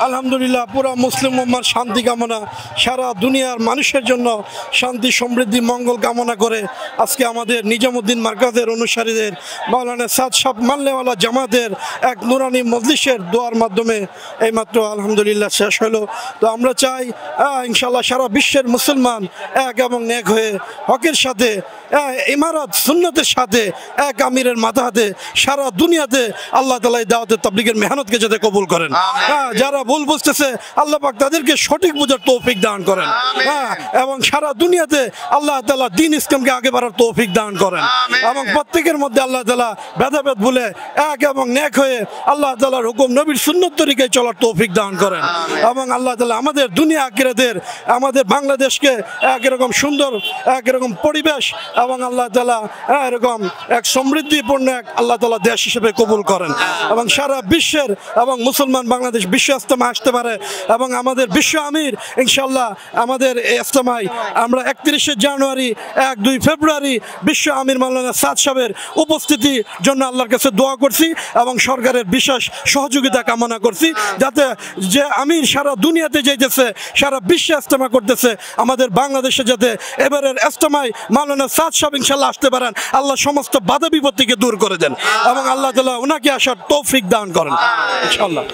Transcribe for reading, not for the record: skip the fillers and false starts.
আলহামদুলিল্লাহ পুরা মুসলিম উম্মার শান্তি কামনা, সারা দুনিয়ার মানুষের জন্য শান্তি সমৃদ্ধি মঙ্গল কামনা করে আজকে আমাদের নিজামুদ্দিন মার্কাজের অনুসারীদের মাওলানা সাদ সাহেব মাল্লেওয়ালা জামাতের এক নুরানি মজলিসের দোয়ার মাধ্যমে এইমাত্র আলহামদুলিল্লাহ শেষ হলো। তো আমরা চাই ইনশাআল্লাহ সারা বিশ্বের মুসলমান এক এবং নেক হয়ে হকের সাথে ইমারত সুন্নতের সাথে এক আমিরের মাথাতে সারা দুনিয়াতে আল্লাহ তাআলা এই দাওয়াতের তাবলীগের মেহনতকে যাতে কবুল করেন। যারা ভুল বুঝতেছে আল্লাহ পাক তাদেরকে সঠিক বুঝার তৌফিক দান করেন এবং সারা দুনিয়াতে আল্লাহ তাআলা দ্বীন ইসলামকে আগে বাড়ার তৌফিক দান করেন এবং প্রত্যেকের মধ্যে আল্লাহ তাআলা ভেদাভেদ ভুলে এক এবং নেক হয়ে আল্লাহ তাআলার হুকুম নবীর সুন্নত তরিকায় চলার তৌফিক দান করেন এবং আল্লাহ তাআলা আমাদের দুনিয়া আখিরাতের আমাদের বাংলাদেশকে একরকম সুন্দর একরকম পরিবেশ এবং আল্লাহ তাআলা এরকম এক সমৃদ্ধিপূর্ণ এক আল্লাহ তাআলা দেশ হিসেবে কবুল করেন এবং সারা বিশ্বের এবং মুসলমান বাংলাদেশ বিশ্ব ইজতেমা আসতে পারে এবং আমাদের বিশ্ব আমির ইনশাআল্লাহ আমাদের এই ইজতেমায় আমরা 31 জানুয়ারি 1-2 ফেব্রুয়ারি বিশ্ব আমির মাওলানা সাদ সাহেবের উপস্থিতির জন্য আল্লাহর কাছে দোয়া করছি এবং সরকারের বিশেষ সহযোগিতা কামনা করছি যাতে যে আমির সারা দুনিয়াতে যাইতেছে সারা বিশ্বে ইজতেমা করতেছে আমাদের বাংলাদেশে যাতে এবারের ইজতেমায় মাওলানা সাদ সাহেব ইনশাআল্লাহ আসতে পারেন, আল্লাহ সমস্ত বাধা বিপত্তিকে দূর করে দেন এবং আল্লাহ তাআলা ওনাকে আসার তৌফিক দান করেন ইনশাআল্লাহ।